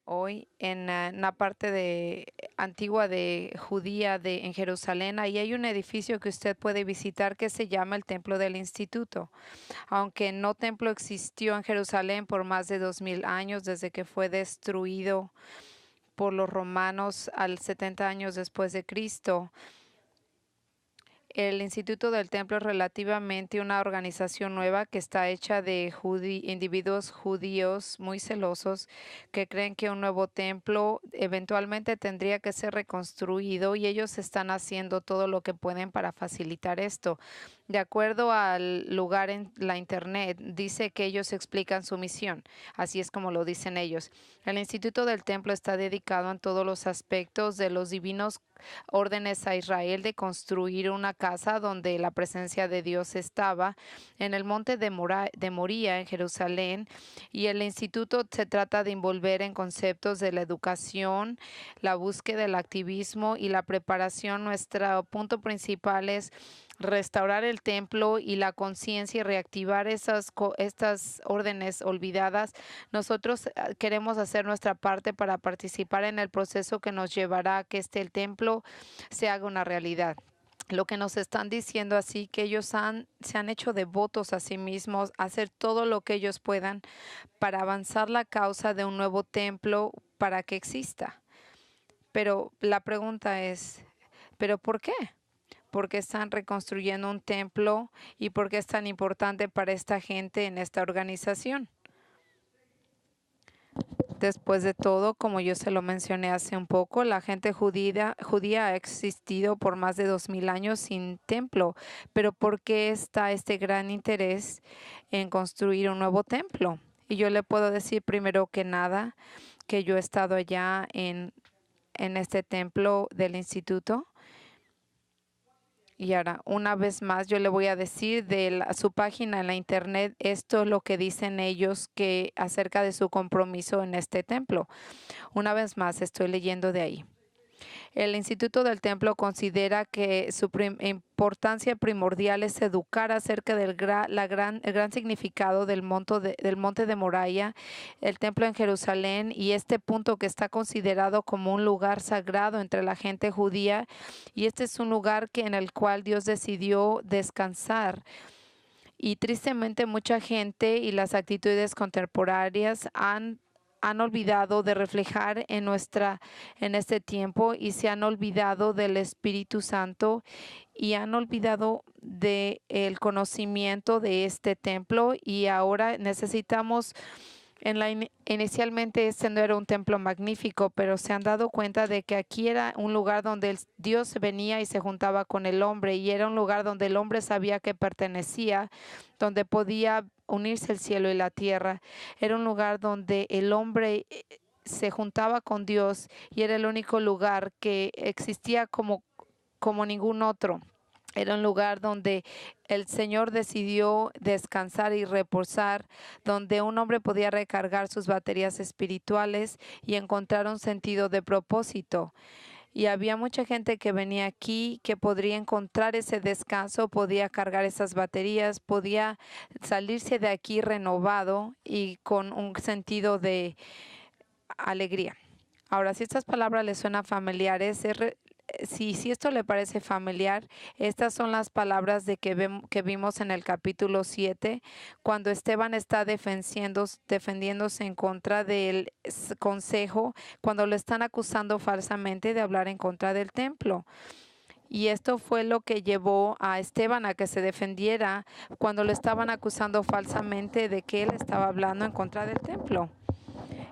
Hoy en la parte antigua de Judía en Jerusalén, ahí hay un edificio que usted puede visitar que se llama el Templo del Instituto. Aunque no templo existió en Jerusalén por más de 2000 años desde que fue destruido por los romanos al 70 años después de Cristo. El Instituto del Templo es relativamente una organización nueva que está hecha de individuos judíos muy celosos que creen que un nuevo templo eventualmente tendría que ser reconstruido, y ellos están haciendo todo lo que pueden para facilitar esto. De acuerdo al lugar en la internet, dice que ellos explican su misión. Así es como lo dicen ellos. El Instituto del Templo está dedicado en todos los aspectos de los divinos órdenes a Israel de construir una casa donde la presencia de Dios estaba en el monte de Moría en Jerusalén, y el instituto se trata de envolver en conceptos de la educación, la búsqueda del activismo y la preparación. Nuestro punto principal es restaurar el templo y la conciencia y reactivar estas órdenes olvidadas. Nosotros queremos hacer nuestra parte para participar en el proceso que nos llevará a que el templo se haga una realidad. Lo que nos están diciendo así, que ellos se han hecho devotos a sí mismos, hacer todo lo que ellos puedan para avanzar la causa de un nuevo templo para que exista. Pero la pregunta es, ¿pero por qué? ¿Por qué están reconstruyendo un templo y por qué es tan importante para esta gente en esta organización? Después de todo, como yo se lo mencioné hace un poco, la gente judía ha existido por más de 2000 años sin templo. Pero ¿por qué está este gran interés en construir un nuevo templo? Y yo le puedo decir primero que nada que yo he estado allá en este templo del instituto. Y ahora, una vez más, yo le voy a decir de su página en la internet, esto es lo que dicen ellos que acerca de su compromiso en este templo. Una vez más, estoy leyendo de ahí. El Instituto del Templo considera que su importancia primordial es educar acerca del el gran significado del monte de Moriah, el templo en Jerusalén, y este punto que está considerado como un lugar sagrado entre la gente judía, y este es un lugar en el cual Dios decidió descansar. Y tristemente mucha gente y las actitudes contemporáneas han olvidado de reflejar en este tiempo, y se han olvidado del Espíritu Santo y han olvidado del conocimiento de este templo. Y ahora necesitamos inicialmente este no era un templo magnífico, pero se han dado cuenta de que aquí era un lugar donde Dios venía y se juntaba con el hombre, y era un lugar donde el hombre sabía que pertenecía, donde podía unirse el cielo y la tierra. Era un lugar donde el hombre se juntaba con Dios, y era el único lugar que existía como ningún otro. Era un lugar donde el Señor decidió descansar y reposar, donde un hombre podía recargar sus baterías espirituales y encontrar un sentido de propósito. Y había mucha gente que venía aquí que podría encontrar ese descanso, podía cargar esas baterías, podía salirse de aquí renovado y con un sentido de alegría. Ahora, si estas palabras le suenan familiares, si esto le parece familiar, estas son las palabras que vimos en el capítulo 7, cuando Esteban está defendiéndose en contra del consejo, cuando lo están acusando falsamente de hablar en contra del templo. Y esto fue lo que llevó a Esteban a que se defendiera cuando lo estaban acusando falsamente de que él estaba hablando en contra del templo.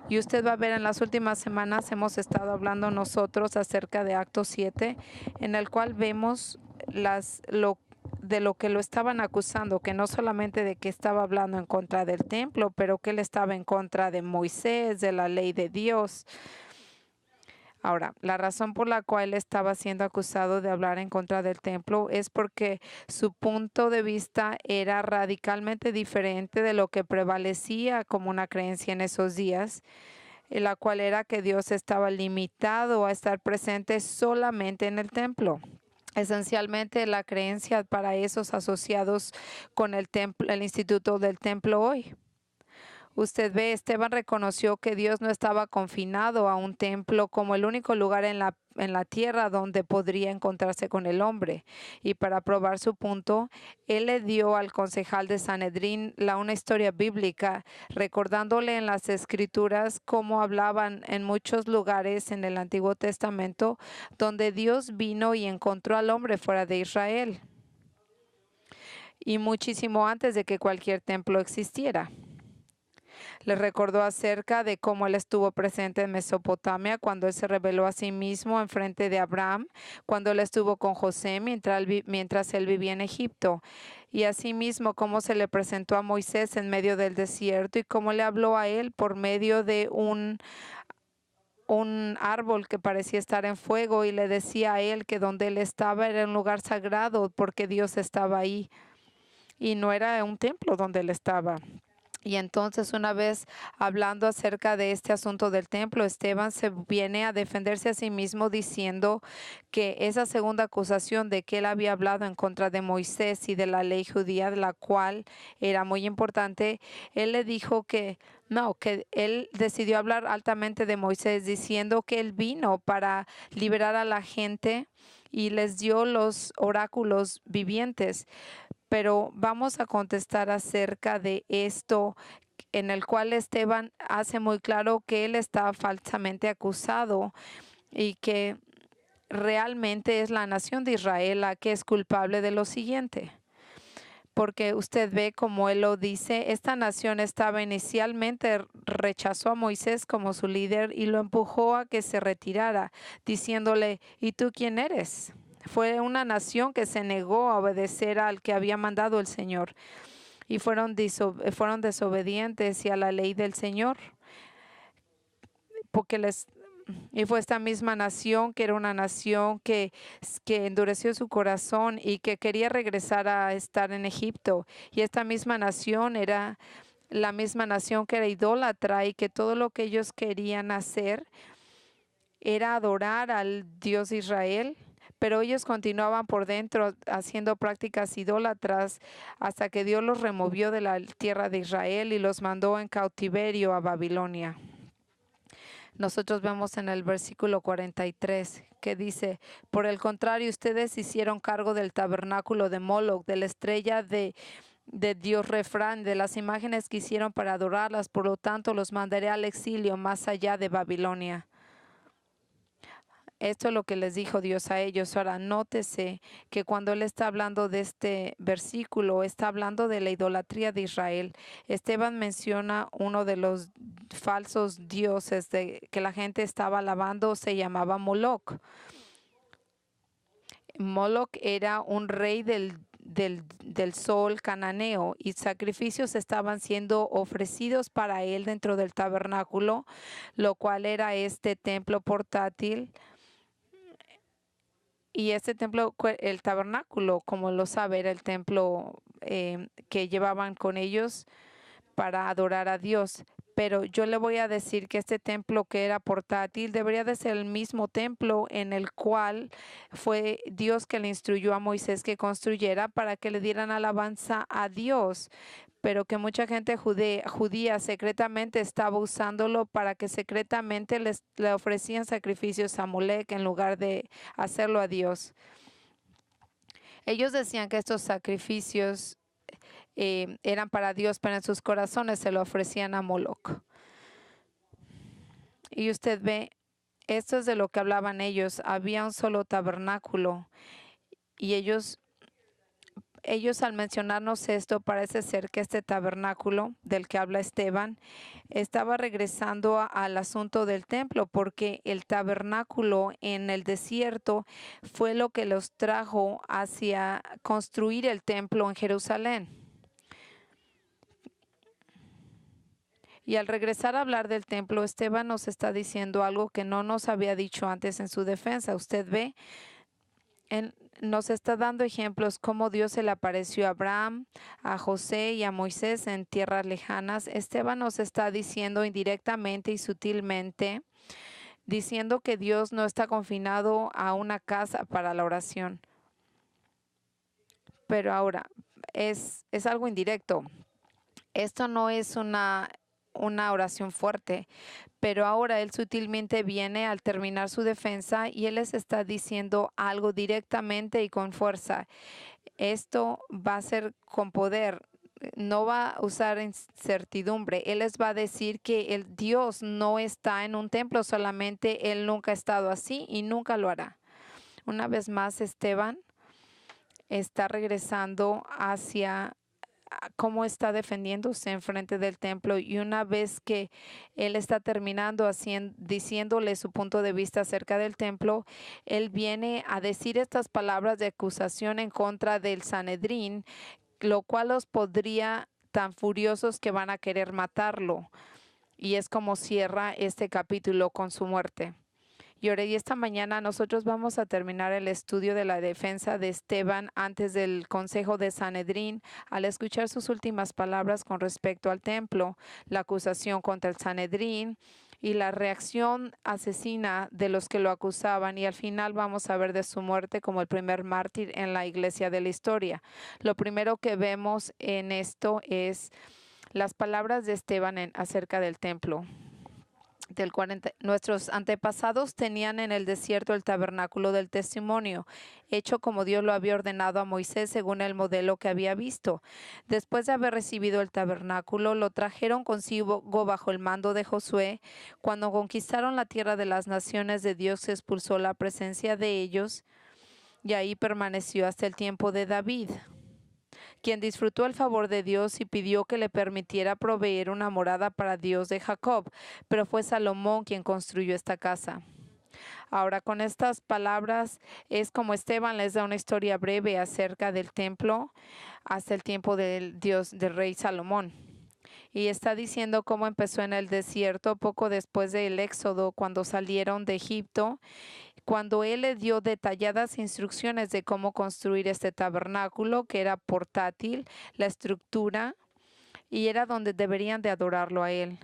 Y usted va a ver, en las últimas semanas hemos estado hablando nosotros acerca de Actos 7, en el cual vemos de lo que lo estaban acusando, que no solamente de que estaba hablando en contra del templo, pero que él estaba en contra de Moisés, de la ley de Dios. Ahora, la razón por la cual él estaba siendo acusado de hablar en contra del templo es porque su punto de vista era radicalmente diferente de lo que prevalecía como una creencia en esos días, la cual era que Dios estaba limitado a estar presente solamente en el templo. esencialmente la creencia para esos asociados con el templo, el instituto del templo hoy. Usted ve, Esteban reconoció que Dios no estaba confinado a un templo como el único lugar en la tierra donde podría encontrarse con el hombre. Y para probar su punto, él le dio al concejal de Sanedrín una historia bíblica, recordándole en las escrituras cómo hablaban en muchos lugares en el Antiguo Testamento, donde Dios vino y encontró al hombre fuera de Israel, y muchísimo antes de que cualquier templo existiera. Le recordó acerca de cómo él estuvo presente en Mesopotamia cuando él se reveló a sí mismo en frente de Abraham, cuando él estuvo con José mientras él vivía en Egipto, y asimismo cómo se le presentó a Moisés en medio del desierto y cómo le habló a él por medio de un árbol que parecía estar en fuego, y le decía a él que donde él estaba era un lugar sagrado porque Dios estaba ahí y no era un templo donde él estaba. Y entonces, una vez hablando acerca de este asunto del templo, Esteban se viene a defenderse a sí mismo diciendo que esa segunda acusación de que él había hablado en contra de Moisés y de la ley judía, de la cual era muy importante, él le dijo que no, que él decidió hablar altamente de Moisés, diciendo que él vino para liberar a la gente y les dio los oráculos vivientes. Pero vamos a contestar acerca de esto, en el cual Esteban hace muy claro que él está falsamente acusado y que realmente es la nación de Israel la que es culpable de lo siguiente. Porque usted ve como él lo dice, esta nación estaba inicialmente rechazó a Moisés como su líder y lo empujó a que se retirara, diciéndole, ¿y tú quién eres? Fue una nación que se negó a obedecer al que había mandado el Señor y fueron desobedientes y a la ley del Señor, porque y fue esta misma nación que era una nación que endureció su corazón y que quería regresar a estar en Egipto. Y esta misma nación era la misma nación que era idólatra y que todo lo que ellos querían hacer era adorar al Dios de Israel, pero ellos continuaban por dentro haciendo prácticas idólatras hasta que Dios los removió de la tierra de Israel y los mandó en cautiverio a Babilonia. Nosotros vemos en el versículo 43 que dice, por el contrario, ustedes hicieron cargo del tabernáculo de Moloch, de la estrella de Dios Refrán, de las imágenes que hicieron para adorarlas, por lo tanto los mandaré al exilio más allá de Babilonia. Esto es lo que les dijo Dios a ellos. Ahora, nótese que cuando Él está hablando de este versículo, está hablando de la idolatría de Israel. Esteban menciona uno de los falsos dioses que la gente estaba alabando, se llamaba Moloch. Moloch era un rey del sol cananeo y sacrificios estaban siendo ofrecidos para él dentro del tabernáculo, lo cual era este templo portátil. Y este templo, el tabernáculo, como lo sabe, era el templo que llevaban con ellos para adorar a Dios. Pero yo le voy a decir que este templo que era portátil debería de ser el mismo templo en el cual fue Dios que le instruyó a Moisés que construyera para que le dieran alabanza a Dios, pero que mucha gente judía secretamente estaba usándolo para que secretamente le ofrecían sacrificios a Molec en lugar de hacerlo a Dios. Ellos decían que estos sacrificios eran para Dios, pero en sus corazones se lo ofrecían a Moloch. Y usted ve, esto es de lo que hablaban ellos. Había un solo tabernáculo y ellos al mencionarnos esto, parece ser que este tabernáculo del que habla Esteban estaba regresando al asunto del templo, porque el tabernáculo en el desierto fue lo que los trajo hacia construir el templo en Jerusalén. Y al regresar a hablar del templo, Esteban nos está diciendo algo que no nos había dicho antes en su defensa. Usted ve, nos está dando ejemplos cómo Dios se le apareció a Abraham, a José y a Moisés en tierras lejanas. Esteban nos está diciendo indirectamente y sutilmente, diciendo que Dios no está confinado a una casa para la oración. Pero ahora es algo indirecto. Esto no es una oración fuerte, pero ahora él sutilmente viene al terminar su defensa y él les está diciendo algo directamente y con fuerza. Esto va a ser con poder. No va a usar incertidumbre. Él les va a decir que el Dios no está en un templo solamente. Él nunca ha estado así y nunca lo hará. Una vez más, Esteban está regresando hacia cómo está defendiéndose en frente del templo, y una vez que él está terminando diciéndole su punto de vista acerca del templo, él viene a decir estas palabras de acusación en contra del Sanedrín, lo cual los podría tan furiosos que van a querer matarlo. Y es como cierra este capítulo con su muerte. Y ahora, y esta mañana nosotros vamos a terminar el estudio de la defensa de Esteban antes del consejo de Sanedrín, al escuchar sus últimas palabras con respecto al templo, la acusación contra el Sanedrín y la reacción asesina de los que lo acusaban, y al final vamos a ver de su muerte como el primer mártir en la iglesia de la historia. Lo primero que vemos en esto es las palabras de Esteban acerca del templo. Nuestros antepasados tenían en el desierto el tabernáculo del testimonio, hecho como Dios lo había ordenado a Moisés según el modelo que había visto. Después de haber recibido el tabernáculo, lo trajeron consigo bajo el mando de Josué. Cuando conquistaron la tierra de las naciones de Dios, se expulsó la presencia de ellos, y ahí permaneció hasta el tiempo de David, quien disfrutó el favor de Dios y pidió que le permitiera proveer una morada para Dios de Jacob, pero fue Salomón quien construyó esta casa. Ahora, con estas palabras es como Esteban les da una historia breve acerca del templo hasta el tiempo del rey Salomón. Y está diciendo cómo empezó en el desierto poco después del éxodo, cuando salieron de Egipto, cuando él le dio detalladas instrucciones de cómo construir este tabernáculo, que era portátil, la estructura, y era donde deberían de adorarlo a él.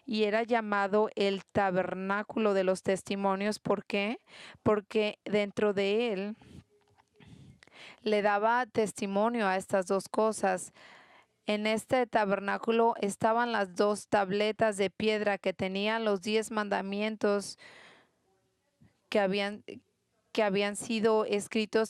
Y era llamado el tabernáculo de los testimonios. ¿Por qué? Porque dentro de él le daba testimonio a estas dos cosas. En este tabernáculo estaban las dos tabletas de piedra que tenían los 10 mandamientos que habían sido escritos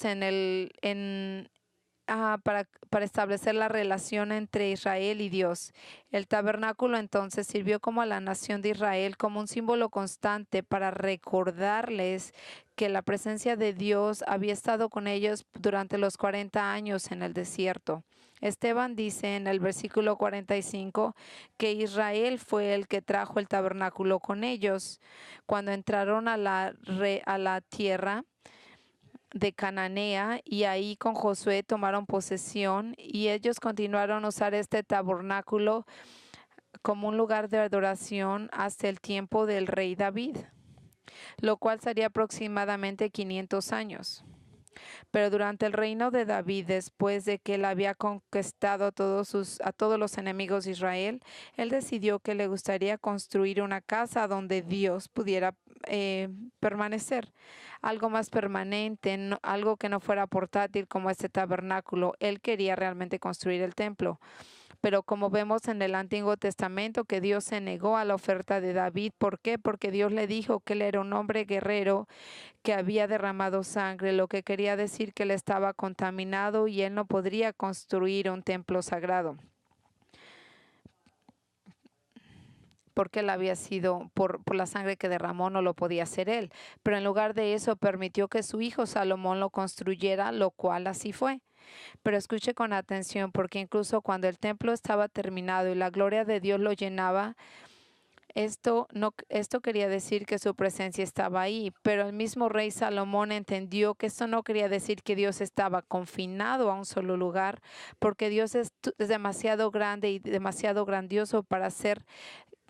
para establecer la relación entre Israel y Dios. El tabernáculo entonces sirvió como a la nación de Israel como un símbolo constante para recordarles que la presencia de Dios había estado con ellos durante los 40 años en el desierto. Esteban dice en el versículo 45 que Israel fue el que trajo el tabernáculo con ellos cuando entraron a la tierra de Cananea, y ahí con Josué tomaron posesión, y ellos continuaron a usar este tabernáculo como un lugar de adoración hasta el tiempo del rey David, lo cual sería aproximadamente 500 años. Pero durante el reino de David, después de que él había conquistado a todos los enemigos de Israel, él decidió que le gustaría construir una casa donde Dios pudiera permanecer, algo más permanente, algo que no fuera portátil como este tabernáculo. Él quería realmente construir el templo. Pero como vemos en el Antiguo Testamento que Dios se negó a la oferta de David. ¿Por qué? Porque Dios le dijo que él era un hombre guerrero que había derramado sangre, lo que quería decir que él estaba contaminado y él no podría construir un templo sagrado, porque él había sido, por la sangre que derramó, no lo podía hacer él. Pero en lugar de eso permitió que su hijo Salomón lo construyera, lo cual así fue. Pero escuche con atención, porque incluso cuando el templo estaba terminado y la gloria de Dios lo llenaba, esto quería decir que su presencia estaba ahí, pero el mismo rey Salomón entendió que esto no quería decir que Dios estaba confinado a un solo lugar, porque Dios es demasiado grande y demasiado grandioso para ser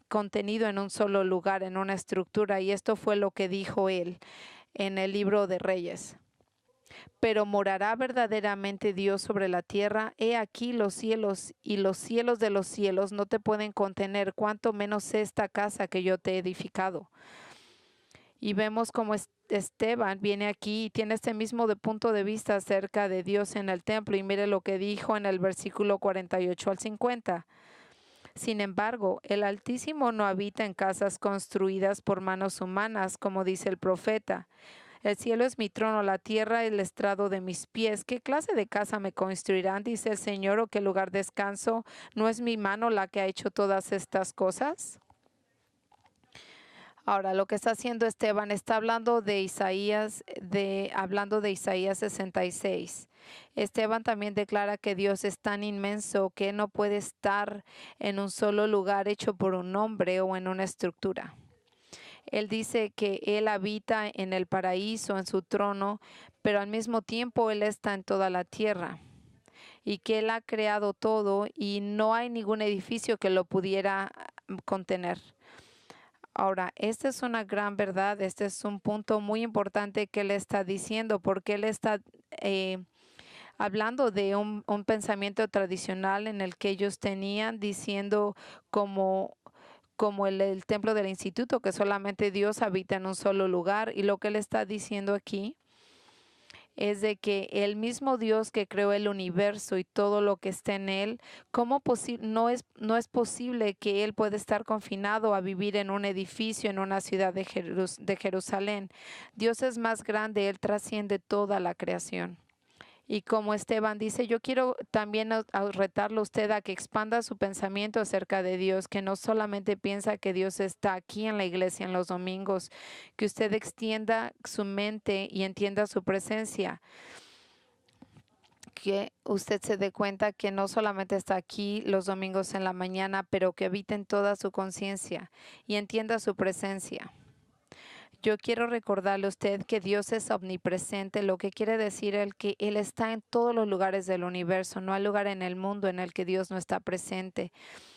contenido en un solo lugar, en una estructura. Y esto fue lo que dijo él en el libro de Reyes. Pero morará verdaderamente Dios sobre la tierra. He aquí los cielos y los cielos de los cielos no te pueden contener, cuanto menos esta casa que yo te he edificado. Y vemos como Esteban viene aquí y tiene este mismo punto de vista acerca de Dios en el templo. Y mire lo que dijo en el versículo 48 al 50. Sin embargo, el Altísimo no habita en casas construidas por manos humanas, como dice el profeta. El cielo es mi trono, la tierra el estrado de mis pies. ¿Qué clase de casa me construirán? Dice el Señor, o qué lugar descanso. ¿No es mi mano la que ha hecho todas estas cosas? Ahora, lo que está haciendo Esteban está hablando de Isaías, hablando de Isaías 66. Esteban también declara que Dios es tan inmenso que no puede estar en un solo lugar hecho por un hombre o en una estructura. Él dice que Él habita en el paraíso, en su trono, pero al mismo tiempo Él está en toda la tierra y que Él ha creado todo y no hay ningún edificio que lo pudiera contener. Ahora, esta es una gran verdad, este es un punto muy importante que Él está diciendo, porque Él está hablando de un pensamiento tradicional en el que ellos tenían, diciendo como el templo del instituto, que solamente Dios habita en un solo lugar. Y lo que Él está diciendo aquí es de que el mismo Dios que creó el universo y todo lo que está en él, no es posible que Él pueda estar confinado a vivir en un edificio, en una ciudad de Jerusalén. Dios es más grande, Él trasciende toda la creación. Y como Esteban dice, yo quiero también retarlo a usted a que expanda su pensamiento acerca de Dios, que no solamente piensa que Dios está aquí en la iglesia en los domingos, que usted extienda su mente y entienda su presencia, que usted se dé cuenta que no solamente está aquí los domingos en la mañana, pero que habita en toda su conciencia y entienda su presencia. Yo quiero recordarle a usted que Dios es omnipresente, lo que quiere decir que Él está en todos los lugares del universo. No hay lugar en el mundo en el que Dios no está presente.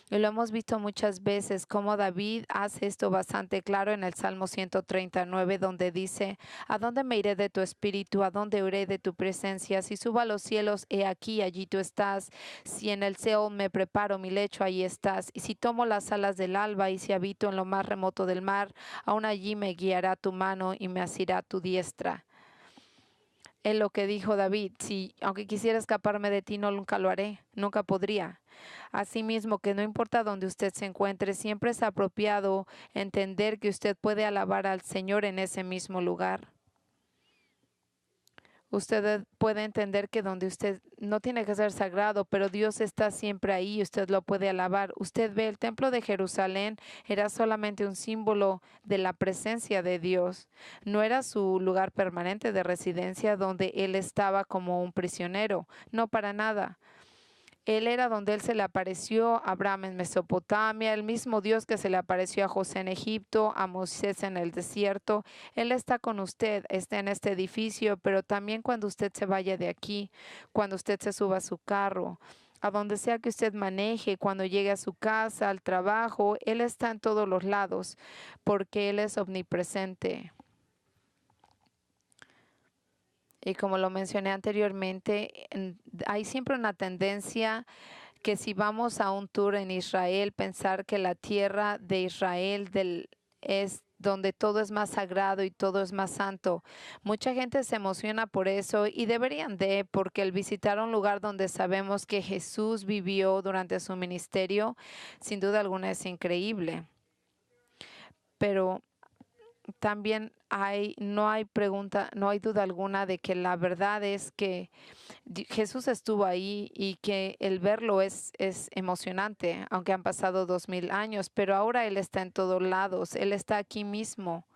Y lo hemos visto muchas veces, como David hace esto bastante claro en el Salmo 139, donde dice: ¿A dónde me iré de tu espíritu? ¿A dónde iré de tu presencia? Si subo a los cielos, he aquí, allí tú estás. Si en el Seol me preparo mi lecho, allí estás. Y si tomo las alas del alba, y si habito en lo más remoto del mar, aún allí me guiará tu mano y me asirá tu diestra. Es lo que dijo David: si aunque quisiera escaparme de ti, no, nunca lo haré, nunca podría. Asimismo, que no importa dónde usted se encuentre, siempre es apropiado entender que usted puede alabar al Señor en ese mismo lugar. Usted puede entender que donde usted no tiene que ser sagrado, pero Dios está siempre ahí y usted lo puede alabar. Usted ve, el templo de Jerusalén era solamente un símbolo de la presencia de Dios. No era su lugar permanente de residencia donde Él estaba como un prisionero. No, para nada. Él era donde Él se le apareció a Abraham en Mesopotamia, el mismo Dios que se le apareció a José en Egipto, a Moisés en el desierto. Él está con usted, está en este edificio, pero también cuando usted se vaya de aquí, cuando usted se suba a su carro, a donde sea que usted maneje, cuando llegue a su casa, al trabajo, Él está en todos los lados, porque Él es omnipresente. Y como lo mencioné anteriormente, hay siempre una tendencia que si vamos a un tour en Israel, pensar que la tierra de Israel es donde todo es más sagrado y todo es más santo. Mucha gente se emociona por eso y deberían porque el visitar un lugar donde sabemos que Jesús vivió durante su ministerio, sin duda alguna es increíble. Pero también no hay duda alguna de que la verdad es que Jesús estuvo ahí y que el verlo es emocionante, aunque han pasado 2000 años, pero ahora Él está en todos lados. Él está aquí mismo,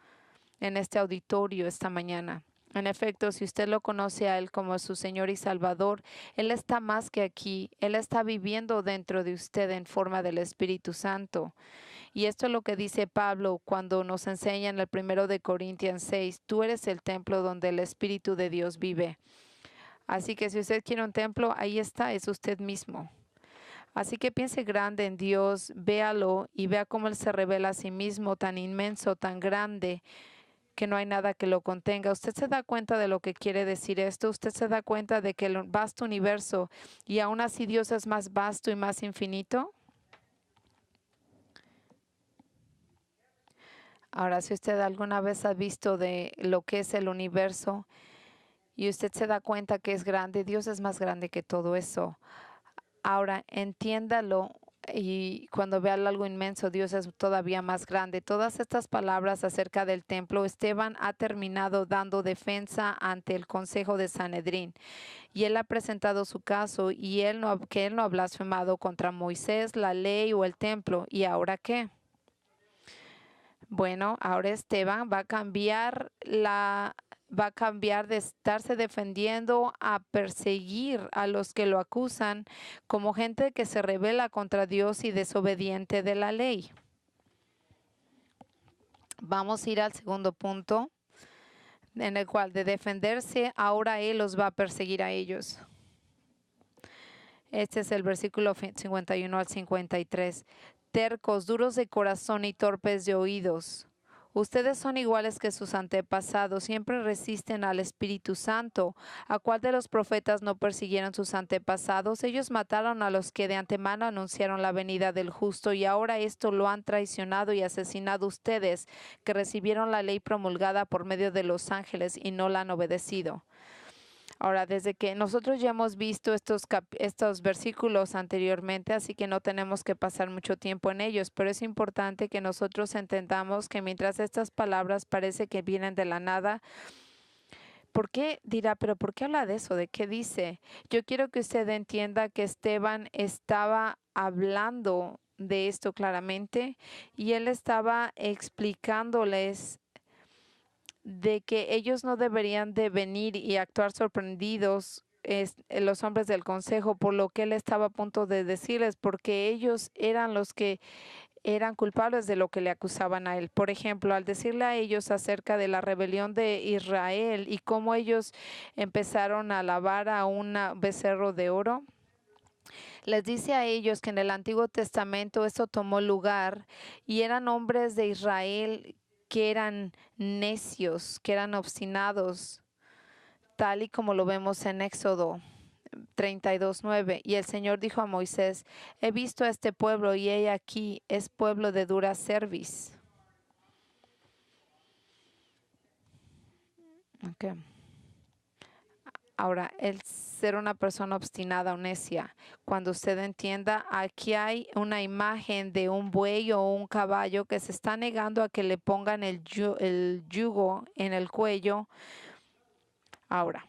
en este auditorio esta mañana. En efecto, si usted lo conoce a Él como su Señor y Salvador, Él está más que aquí. Él está viviendo dentro de usted en forma del Espíritu Santo. Y esto es lo que dice Pablo cuando nos enseña en el 1 de Corintios 6: tú eres el templo donde el Espíritu de Dios vive. Así que si usted quiere un templo, ahí está, es usted mismo. Así que piense grande en Dios, véalo y vea cómo Él se revela a sí mismo, tan inmenso, tan grande, que no hay nada que lo contenga. ¿Usted se da cuenta de lo que quiere decir esto? ¿Usted se da cuenta de que el vasto universo, y aún así Dios es más vasto y más infinito? Ahora, si usted alguna vez ha visto de lo que es el universo y usted se da cuenta que es grande, Dios es más grande que todo eso. Ahora, entiéndalo y cuando vea algo inmenso, Dios es todavía más grande. Todas estas palabras acerca del templo, Esteban ha terminado dando defensa ante el Consejo de Sanedrín y él ha presentado su caso y que él no ha blasfemado contra Moisés, la ley o el templo. ¿Y ahora qué? Bueno, ahora Esteban va a cambiar de estarse defendiendo a perseguir a los que lo acusan como gente que se rebela contra Dios y desobediente de la ley. Vamos a ir al segundo punto, en el cual de defenderse, ahora Él los va a perseguir a ellos. Este es el versículo 51 al 53. Tercos, duros de corazón y torpes de oídos. Ustedes son iguales que sus antepasados, siempre resisten al Espíritu Santo. ¿A cuál de los profetas no persiguieron sus antepasados? Ellos mataron a los que de antemano anunciaron la venida del justo y ahora esto lo han traicionado y asesinado ustedes, que recibieron la ley promulgada por medio de los ángeles y no la han obedecido. Ahora, desde que nosotros ya hemos visto estos versículos anteriormente, así que no tenemos que pasar mucho tiempo en ellos, pero es importante que nosotros entendamos que mientras estas palabras parece que vienen de la nada, ¿por qué dirá, pero por qué habla de eso? ¿De qué dice? Yo quiero que usted entienda que Esteban estaba hablando de esto claramente y él estaba explicándoles de que ellos no deberían de venir y actuar sorprendidos los hombres del consejo por lo que él estaba a punto de decirles, porque ellos eran los que eran culpables de lo que le acusaban a él. Por ejemplo, al decirle a ellos acerca de la rebelión de Israel y cómo ellos empezaron a alabar a un becerro de oro, les dice a ellos que en el Antiguo Testamento eso tomó lugar y eran hombres de Israel que eran necios, que eran obstinados, tal y como lo vemos en Éxodo 32:9. Y el Señor dijo a Moisés: he visto a este pueblo y he aquí es pueblo de dura cerviz. Okay. Ahora, el ser una persona obstinada o necia, cuando usted entienda, aquí hay una imagen de un buey o un caballo que se está negando a que le pongan el yugo en el cuello. Ahora,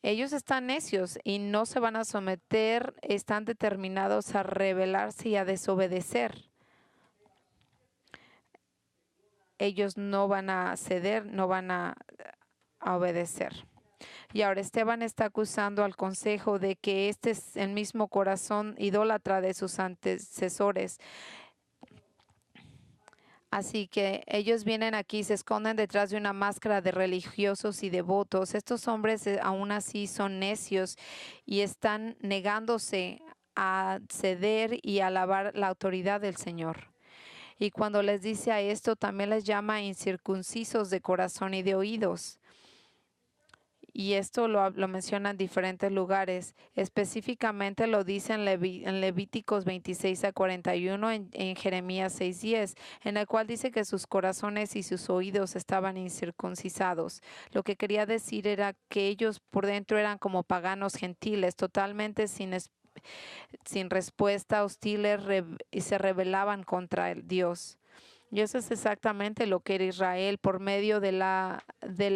ellos están necios y no se van a someter, están determinados a rebelarse y a desobedecer. Ellos no van a ceder, no van a obedecer. Y ahora Esteban está acusando al consejo de que este es el mismo corazón idólatra de sus antecesores. Así que ellos vienen aquí, se esconden detrás de una máscara de religiosos y devotos. Estos hombres aún así son necios y están negándose a ceder y alabar la autoridad del Señor. Y cuando les dice a esto, también les llama incircuncisos de corazón y de oídos. Y esto lo menciona en diferentes lugares. Específicamente lo dice en Levíticos 26-41, en Jeremías 6:10, en el cual dice que sus corazones y sus oídos estaban incircuncisados. Lo que quería decir era que ellos por dentro eran como paganos gentiles, totalmente sin respuesta, hostiles, y se rebelaban contra el Dios. Y eso es exactamente lo que era Israel por medio del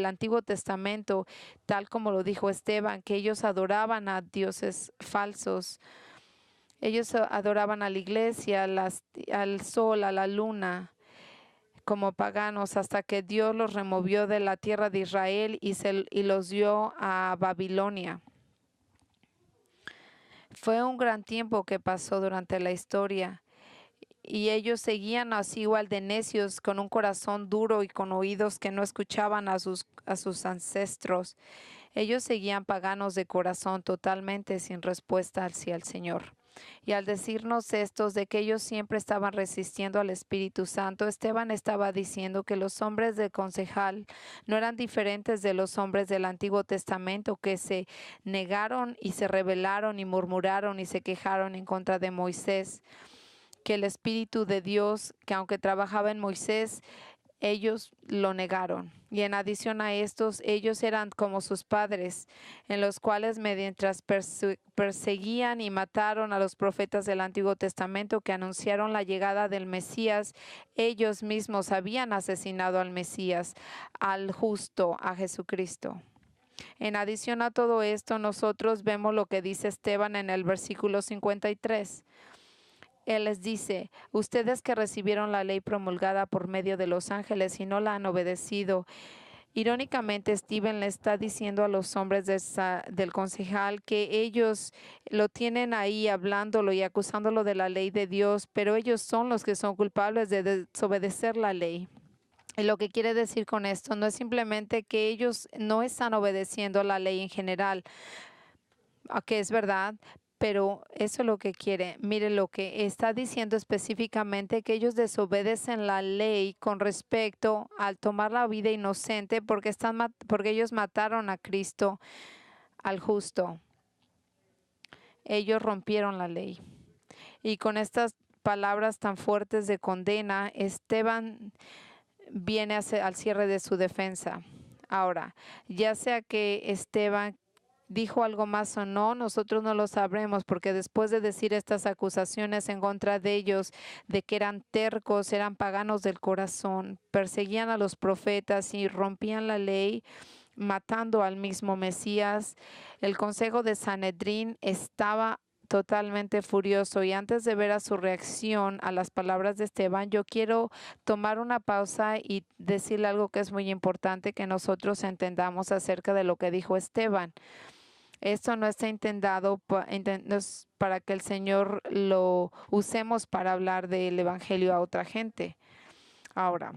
Antiguo Testamento, tal como lo dijo Esteban, que ellos adoraban a dioses falsos. Ellos adoraban a la iglesia, al sol, a la luna, como paganos, hasta que Dios los removió de la tierra de Israel y los dio a Babilonia. Fue un gran tiempo que pasó durante la historia. Y ellos seguían así igual de necios, con un corazón duro y con oídos que no escuchaban a sus ancestros. Ellos seguían paganos de corazón, totalmente sin respuesta hacia el Señor. Y al decirnos estos de que ellos siempre estaban resistiendo al Espíritu Santo, Esteban estaba diciendo que los hombres del concejal no eran diferentes de los hombres del Antiguo Testamento que se negaron y se rebelaron y murmuraron y se quejaron en contra de Moisés, que el Espíritu de Dios, que aunque trabajaba en Moisés, ellos lo negaron. Y en adición a estos, ellos eran como sus padres, en los cuales mientras perseguían y mataron a los profetas del Antiguo Testamento que anunciaron la llegada del Mesías, ellos mismos habían asesinado al Mesías, al justo, a Jesucristo. En adición a todo esto, nosotros vemos lo que dice Esteban en el versículo 53. Él les dice: ustedes que recibieron la ley promulgada por medio de los ángeles y no la han obedecido. Irónicamente, Stephen le está diciendo a los hombres del concejal que ellos lo tienen ahí hablándolo y acusándolo de la ley de Dios, pero ellos son los que son culpables de desobedecer la ley. Y lo que quiere decir con esto no es simplemente que ellos no están obedeciendo la ley en general, que es verdad, pero eso es lo que quiere. Mire lo que está diciendo específicamente, que ellos desobedecen la ley con respecto al tomar la vida inocente porque ellos mataron a Cristo, al justo. Ellos rompieron la ley. Y con estas palabras tan fuertes de condena, Esteban viene al cierre de su defensa. Ahora, ya sea que Esteban dijo algo más o no, nosotros no lo sabremos, porque después de decir estas acusaciones en contra de ellos, de que eran tercos, eran paganos del corazón, perseguían a los profetas y rompían la ley, matando al mismo Mesías, el consejo de Sanedrín estaba totalmente furioso. Y antes de ver a su reacción a las palabras de Esteban, yo quiero tomar una pausa y decirle algo que es muy importante que nosotros entendamos acerca de lo que dijo Esteban. Esto no está intentado para que el Señor lo usemos para hablar del Evangelio a otra gente. Ahora,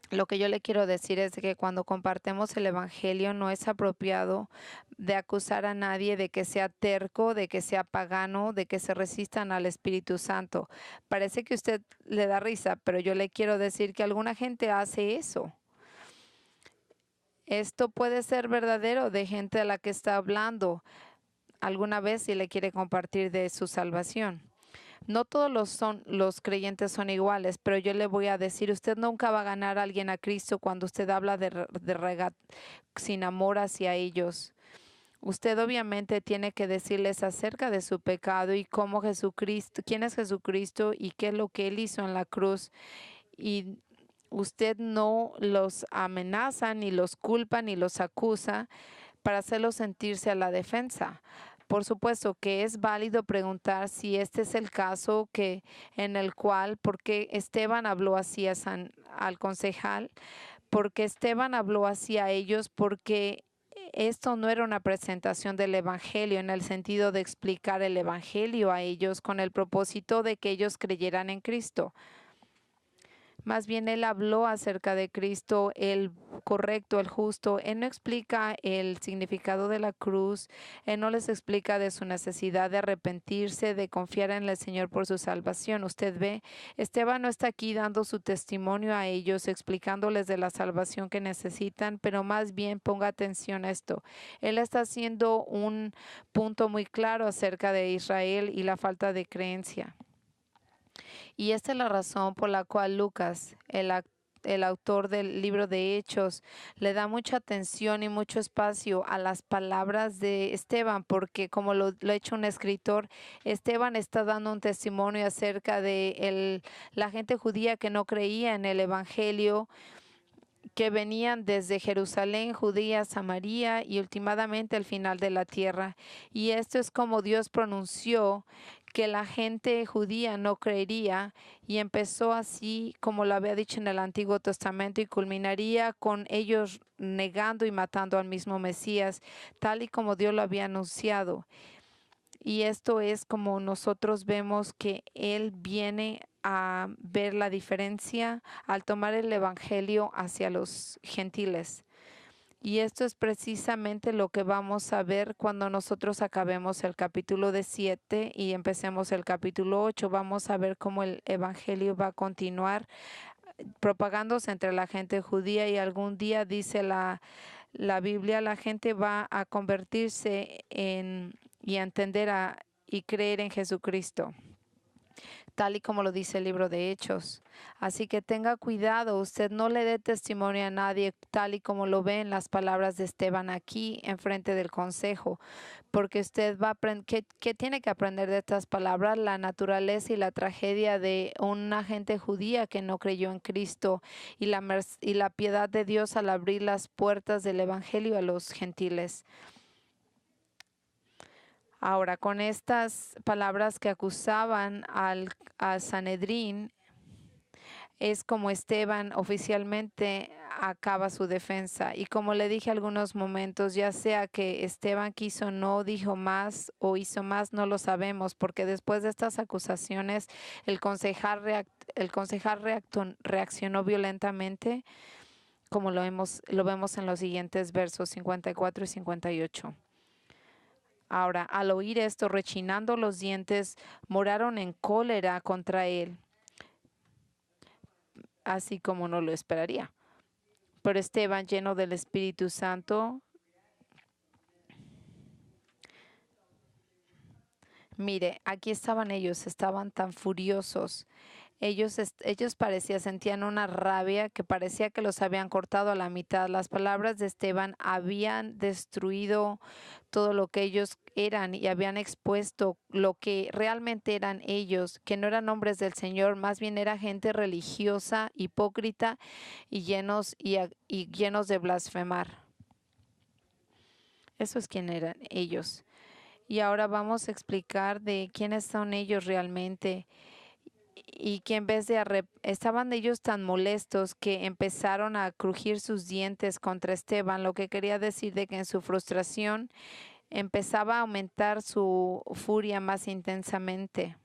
lo que yo le quiero decir es que cuando compartimos el Evangelio no es apropiado de acusar a nadie de que sea terco, de que sea pagano, de que se resistan al Espíritu Santo. Parece que a usted le da risa, pero yo le quiero decir que alguna gente hace eso. Esto puede ser verdadero de gente a la que está hablando alguna vez y le quiere compartir de su salvación. No todos los creyentes son iguales, pero yo le voy a decir, usted nunca va a ganar a alguien a Cristo cuando usted habla sin amor hacia ellos. Usted obviamente tiene que decirles acerca de su pecado y cómo Jesucristo, quién es Jesucristo y qué es lo que Él hizo en la cruz. Y usted no los amenaza, ni los culpa, ni los acusa para hacerlos sentirse a la defensa. Por supuesto que es válido preguntar si este es el caso en el cual, porque Esteban habló así al concejal, porque Esteban habló así a ellos, porque esto no era una presentación del Evangelio en el sentido de explicar el Evangelio a ellos con el propósito de que ellos creyeran en Cristo. Más bien él habló acerca de Cristo, el correcto, el justo. Él no explica el significado de la cruz. Él no les explica de su necesidad de arrepentirse, de confiar en el Señor por su salvación. Usted ve, Esteban no está aquí dando su testimonio a ellos, explicándoles de la salvación que necesitan, pero más bien ponga atención a esto. Él está haciendo un punto muy claro acerca de Israel y la falta de creencia. Y esta es la razón por la cual Lucas, el autor del libro de Hechos, le da mucha atención y mucho espacio a las palabras de Esteban, porque como lo ha hecho un escritor, Esteban está dando un testimonio acerca de la gente judía que no creía en el Evangelio, que venían desde Jerusalén, Judea, Samaria y últimamente al final de la tierra. Y esto es como Dios pronunció que la gente judía no creería, y empezó así como lo había dicho en el Antiguo Testamento y culminaría con ellos negando y matando al mismo Mesías, tal y como Dios lo había anunciado. Y esto es como nosotros vemos que Él viene a ver la diferencia al tomar el Evangelio hacia los gentiles. Y esto es precisamente lo que vamos a ver cuando nosotros acabemos el capítulo 7 y empecemos el capítulo 8. Vamos a ver cómo el Evangelio va a continuar propagándose entre la gente judía, y algún día dice la Biblia, la gente va a convertirse y a entender y creer en Jesucristo. tal y como lo dice el libro de Hechos. Así que tenga cuidado, usted no le dé testimonio a nadie, tal y como lo ve en las palabras de Esteban aquí enfrente del consejo, porque usted va a aprender, ¿qué tiene que aprender de estas palabras? La naturaleza y la tragedia de una gente judía que no creyó en Cristo y la piedad de Dios al abrir las puertas del Evangelio a los gentiles. Ahora, con estas palabras que acusaban al Sanedrín, es como Esteban oficialmente acaba su defensa. Y como le dije algunos momentos, ya sea que Esteban quiso, no dijo más o hizo más, no lo sabemos, porque después de estas acusaciones, el concejal reaccionó violentamente, como lo vemos en los siguientes versos 54 y 58. Ahora, al oír esto, rechinando los dientes, moraron en cólera contra él, así como no lo esperaría. Pero Esteban, lleno del Espíritu Santo, mire, aquí estaban ellos, estaban tan furiosos. Ellos sentían una rabia que parecía que los habían cortado a la mitad. Las palabras de Esteban habían destruido todo lo que ellos eran y habían expuesto lo que realmente eran ellos, que no eran hombres del Señor, más bien era gente religiosa, hipócrita y llenos de blasfemar. Eso es quién eran ellos. Y ahora vamos a explicar de quiénes son ellos realmente. Y que en vez de estaban ellos tan molestos que empezaron a crujir sus dientes contra Esteban, lo que quería decir de que en su frustración empezaba a aumentar su furia más intensamente.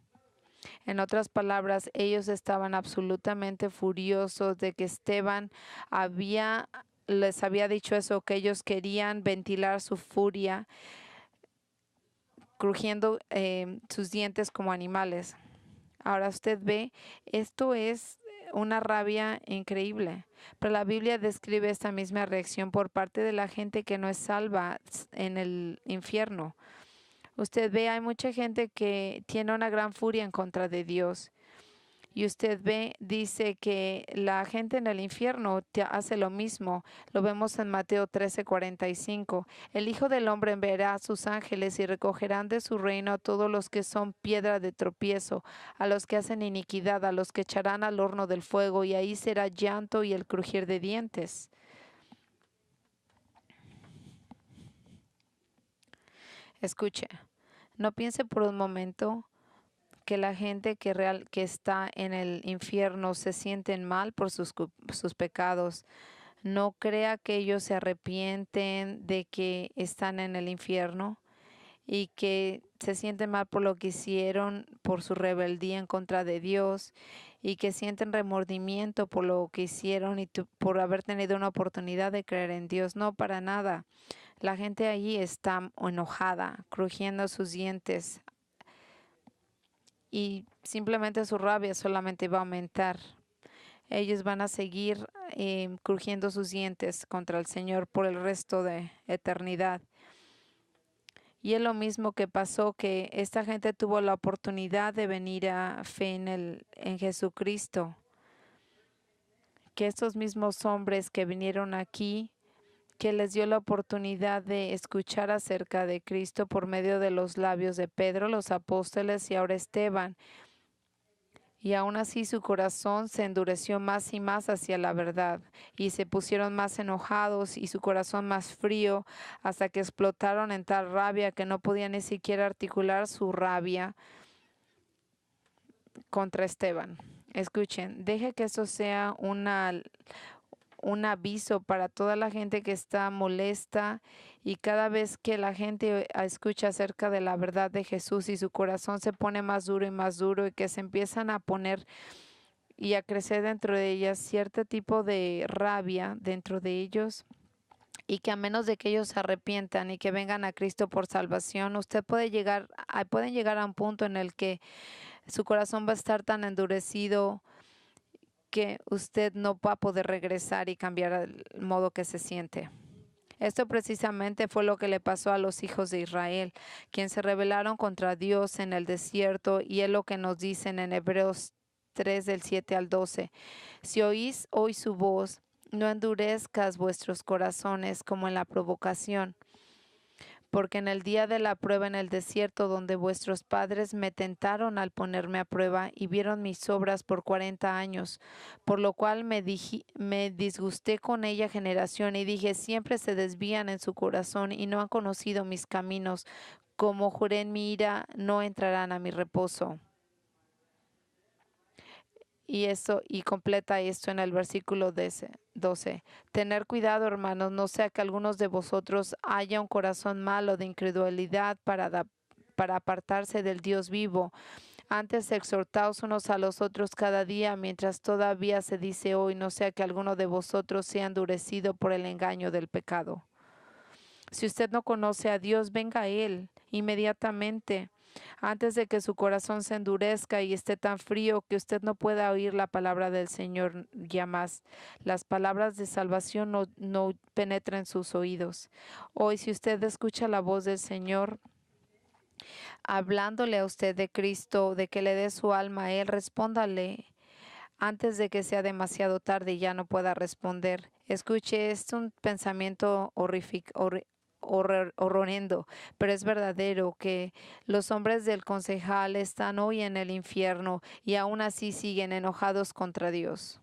En otras palabras, ellos estaban absolutamente furiosos de que Esteban les había dicho eso, que ellos querían ventilar su furia crujiendo sus dientes como animales. Ahora usted ve, esto es una rabia increíble, pero la Biblia describe esta misma reacción por parte de la gente que no es salva en el infierno. Usted ve, hay mucha gente que tiene una gran furia en contra de Dios. Y usted ve, dice que la gente en el infierno hace lo mismo. Lo vemos en Mateo 13:45. El Hijo del Hombre enviará a sus ángeles y recogerán de su reino a todos los que son piedra de tropiezo, a los que hacen iniquidad, a los que echarán al horno del fuego, y ahí será llanto y el crujir de dientes. Escuche, no piense por un momento que la gente que está en el infierno se sienten mal por sus pecados. No crea que ellos se arrepienten de que están en el infierno y que se sienten mal por lo que hicieron, por su rebeldía en contra de Dios, y que sienten remordimiento por lo que hicieron y por haber tenido una oportunidad de creer en Dios. No, para nada. La gente allí está enojada, crujiendo sus dientes, y simplemente su rabia solamente va a aumentar. Ellos van a seguir crujiendo sus dientes contra el Señor por el resto de eternidad. Y es lo mismo que pasó, que esta gente tuvo la oportunidad de venir a fe en Jesucristo. Que estos mismos hombres que vinieron aquí, que les dio la oportunidad de escuchar acerca de Cristo por medio de los labios de Pedro, los apóstoles y ahora Esteban. Y aún así su corazón se endureció más y más hacia la verdad, y se pusieron más enojados y su corazón más frío, hasta que explotaron en tal rabia que no podían ni siquiera articular su rabia contra Esteban. Escuchen, deje que esto sea un aviso para toda la gente que está molesta, y cada vez que la gente escucha acerca de la verdad de Jesús y su corazón se pone más duro y que se empiezan a poner y a crecer dentro de ellas cierto tipo de rabia dentro de ellos, y que a menos de que ellos se arrepientan y que vengan a Cristo por salvación, pueden llegar a un punto en el que su corazón va a estar tan endurecido que usted no va a poder regresar y cambiar el modo que se siente. Esto precisamente fue lo que le pasó a los hijos de Israel, quienes se rebelaron contra Dios en el desierto, y es lo que nos dicen en Hebreos 3 del 7 al 12. Si oís hoy su voz, no endurezcas vuestros corazones como en la provocación, porque en el día de la prueba en el desierto, donde vuestros padres me tentaron al ponerme a prueba y vieron mis obras por 40 años, por lo cual me disgusté con ella generación y dije, siempre se desvían en su corazón y no han conocido mis caminos, como juré en mi ira, no entrarán a mi reposo. Y completa esto en el versículo 12. Tener cuidado, hermanos, no sea que algunos de vosotros haya un corazón malo de incredulidad para apartarse del Dios vivo. Antes exhortaos unos a los otros cada día, mientras todavía se dice hoy, no sea que alguno de vosotros sea endurecido por el engaño del pecado. Si usted no conoce a Dios, venga a Él inmediatamente, antes de que su corazón se endurezca y esté tan frío que usted no pueda oír la palabra del Señor ya más. Las palabras de salvación no penetran sus oídos. Hoy, si usted escucha la voz del Señor hablándole a usted de Cristo, de que le dé su alma a Él, respóndale antes de que sea demasiado tarde y ya no pueda responder. Escuche, es un pensamiento horrendo, pero es verdadero que los hombres del concejal están hoy en el infierno y aún así siguen enojados contra Dios.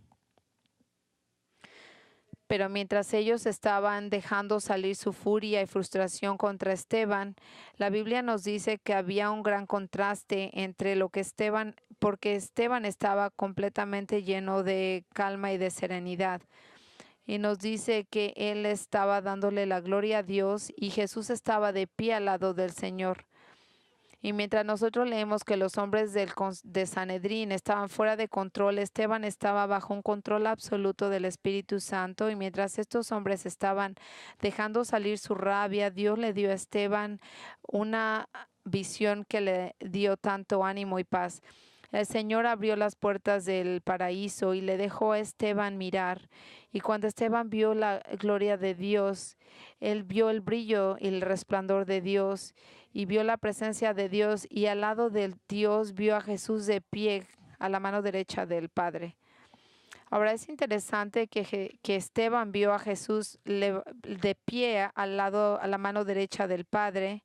Pero mientras ellos estaban dejando salir su furia y frustración contra Esteban, la Biblia nos dice que había un gran contraste entre lo que porque Esteban estaba completamente lleno de calma y de serenidad. Y nos dice que él estaba dándole la gloria a Dios y Jesús estaba de pie al lado del Señor. Y mientras nosotros leemos que los hombres de Sanedrín estaban fuera de control, Esteban estaba bajo un control absoluto del Espíritu Santo. Y mientras estos hombres estaban dejando salir su rabia, Dios le dio a Esteban una visión que le dio tanto ánimo y paz. El Señor abrió las puertas del paraíso y le dejó a Esteban mirar. Y cuando Esteban vio la gloria de Dios, él vio el brillo y el resplandor de Dios y vio la presencia de Dios, y al lado de Dios vio a Jesús de pie a la mano derecha del Padre. Ahora es interesante que Esteban vio a Jesús de pie al lado, a la mano derecha del Padre.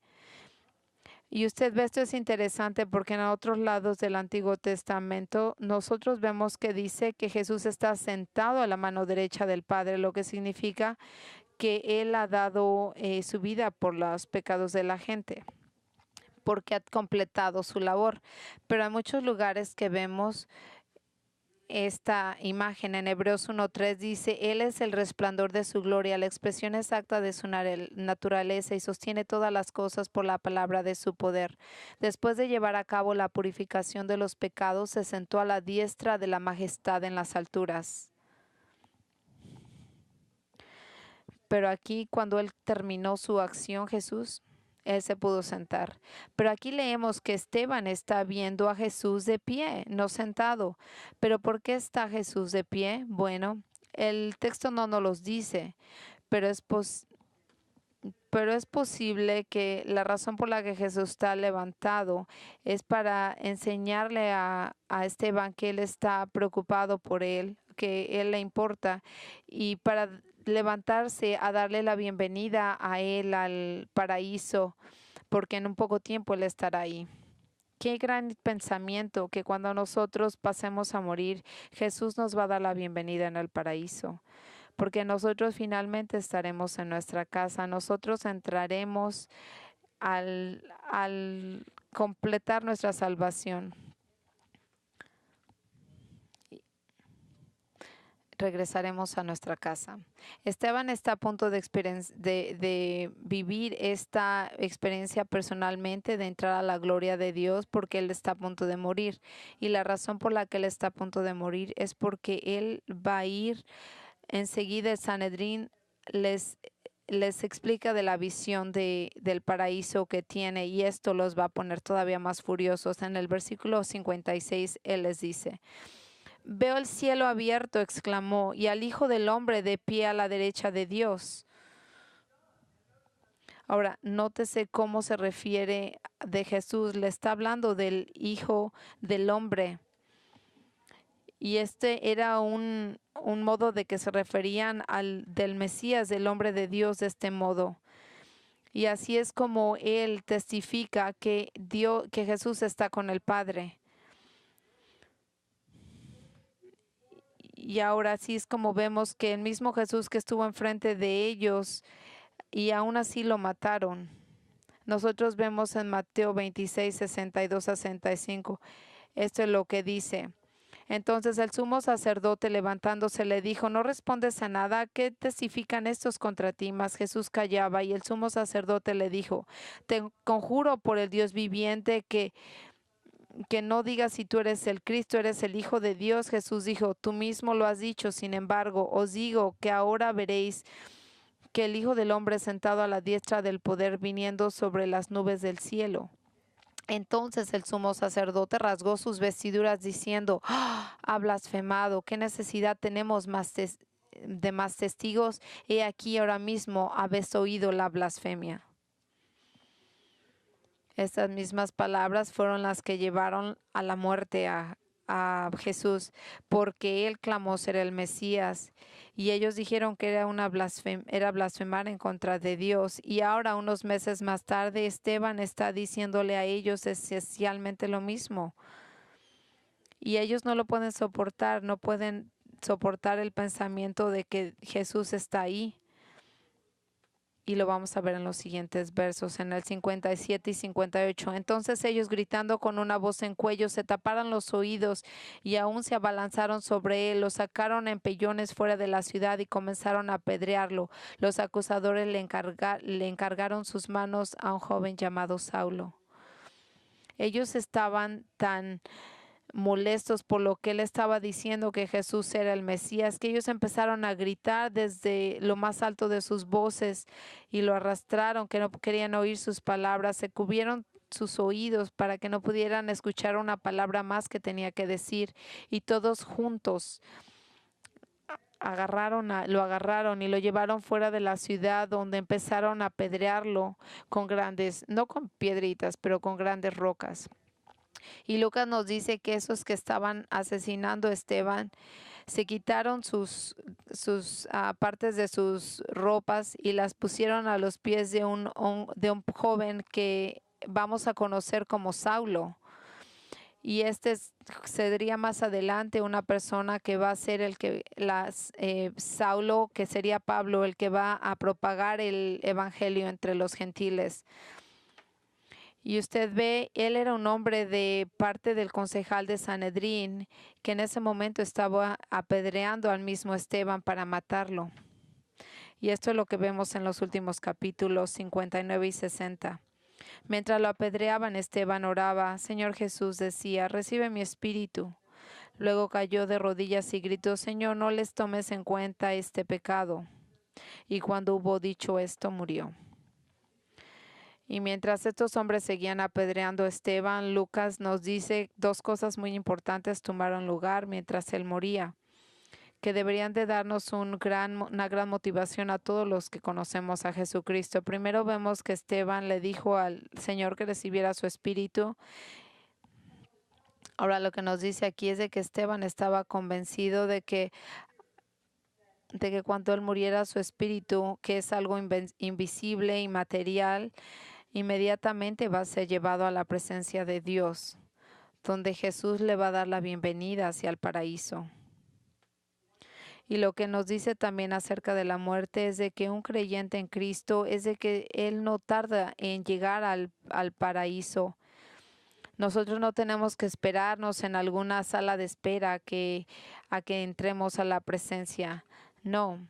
Y usted ve, esto es interesante porque en otros lados del Antiguo Testamento nosotros vemos que dice que Jesús está sentado a la mano derecha del Padre, lo que significa que Él ha dado su vida por los pecados de la gente, porque ha completado su labor. Pero hay muchos lugares que vemos esta imagen. En Hebreos 1:3 dice, Él es el resplandor de su gloria, la expresión exacta de su naturaleza, y sostiene todas las cosas por la palabra de su poder. Después de llevar a cabo la purificación de los pecados, se sentó a la diestra de la majestad en las alturas. Pero aquí, cuando Él terminó su acción, Jesús, Él se pudo sentar. Pero aquí leemos que Esteban está viendo a Jesús de pie, no sentado. ¿Pero por qué está Jesús de pie? Bueno, el texto no nos los dice, pero es posible que la razón por la que Jesús está levantado es para enseñarle a Esteban que Él está preocupado por él, que Él le importa, y para levantarse a darle la bienvenida a Él al paraíso, porque en un poco tiempo Él estará ahí. Qué gran pensamiento que cuando nosotros pasemos a morir, Jesús nos va a dar la bienvenida en el paraíso, porque nosotros finalmente estaremos en nuestra casa. Nosotros entraremos al completar nuestra salvación. Regresaremos a nuestra casa. Esteban está a punto de vivir esta experiencia personalmente, de entrar a la gloria de Dios, porque él está a punto de morir. Y la razón por la que él está a punto de morir es porque él va a ir enseguida. El Sanedrín les explica de la visión del paraíso que tiene, y esto los va a poner todavía más furiosos. En el versículo 56, él les dice: Veo el cielo abierto, exclamó, y al Hijo del Hombre de pie a la derecha de Dios. Ahora, nótese cómo se refiere de Jesús. Le está hablando del Hijo del Hombre. Y este era un modo de que se referían del Mesías, del hombre de Dios, de este modo. Y así es como él testifica que que Jesús está con el Padre. Y ahora así es como vemos que el mismo Jesús que estuvo enfrente de ellos y aún así lo mataron. Nosotros vemos en Mateo 26, 62 a 65. Esto es lo que dice. Entonces el sumo sacerdote levantándose le dijo: ¿No respondes a nada? ¿Qué testifican estos contra ti? Mas Jesús callaba, y el sumo sacerdote le dijo: Te conjuro por el Dios viviente que no digas si tú eres el Cristo, eres el Hijo de Dios. Jesús dijo: Tú mismo lo has dicho. Sin embargo, os digo que ahora veréis que el Hijo del Hombre sentado a la diestra del poder, viniendo sobre las nubes del cielo. Entonces el sumo sacerdote rasgó sus vestiduras diciendo: Ha blasfemado. ¿Qué necesidad tenemos de más testigos? He aquí, ahora mismo habéis oído la blasfemia. Estas mismas palabras fueron las que llevaron a la muerte a Jesús, porque él clamó ser el Mesías, y ellos dijeron que era blasfemar en contra de Dios. Y ahora, unos meses más tarde, Esteban está diciéndole a ellos esencialmente lo mismo. Y ellos no lo pueden soportar, no pueden soportar el pensamiento de que Jesús está ahí. Y lo vamos a ver en los siguientes versos, en el 57 y 58. Entonces ellos, gritando con una voz en cuello, se taparon los oídos y aún se abalanzaron sobre él. Lo sacaron en pellones fuera de la ciudad y comenzaron a apedrearlo. Los acusadores le encargaron sus manos a un joven llamado Saulo. Ellos estaban tan molestos por lo que él estaba diciendo, que Jesús era el Mesías, que ellos empezaron a gritar desde lo más alto de sus voces y lo arrastraron, que no querían oír sus palabras. Se cubrieron sus oídos para que no pudieran escuchar una palabra más que tenía que decir, y todos juntos lo agarraron y lo llevaron fuera de la ciudad, donde empezaron a apedrearlo con grandes, no con piedritas, pero con grandes rocas. Y Lucas nos dice que esos que estaban asesinando a Esteban se quitaron sus partes de sus ropas y las pusieron a los pies de un joven que vamos a conocer como Saulo. Y sería más adelante una persona que va a ser Saulo, que sería Pablo, el que va a propagar el evangelio entre los gentiles. Y usted ve, él era un hombre de parte del concejal de Sanedrín, que en ese momento estaba apedreando al mismo Esteban para matarlo. Y esto es lo que vemos en los últimos capítulos 59 y 60. Mientras lo apedreaban, Esteban oraba: Señor Jesús, decía, recibe mi espíritu. Luego cayó de rodillas y gritó: Señor, no les tomes en cuenta este pecado. Y cuando hubo dicho esto, murió. Y mientras estos hombres seguían apedreando a Esteban, Lucas nos dice dos cosas muy importantes tomaron lugar mientras él moría, que deberían de darnos una gran motivación a todos los que conocemos a Jesucristo. Primero vemos que Esteban le dijo al Señor que recibiera su espíritu. Ahora lo que nos dice aquí es de que Esteban estaba convencido de que cuando él muriera, su espíritu, que es algo invisible, inmaterial, inmediatamente va a ser llevado a la presencia de Dios, donde Jesús le va a dar la bienvenida hacia el paraíso. Y lo que nos dice también acerca de la muerte es de que un creyente en Cristo es de que él no tarda en llegar al paraíso. Nosotros no tenemos que esperarnos en alguna sala de espera a que entremos a la presencia. No.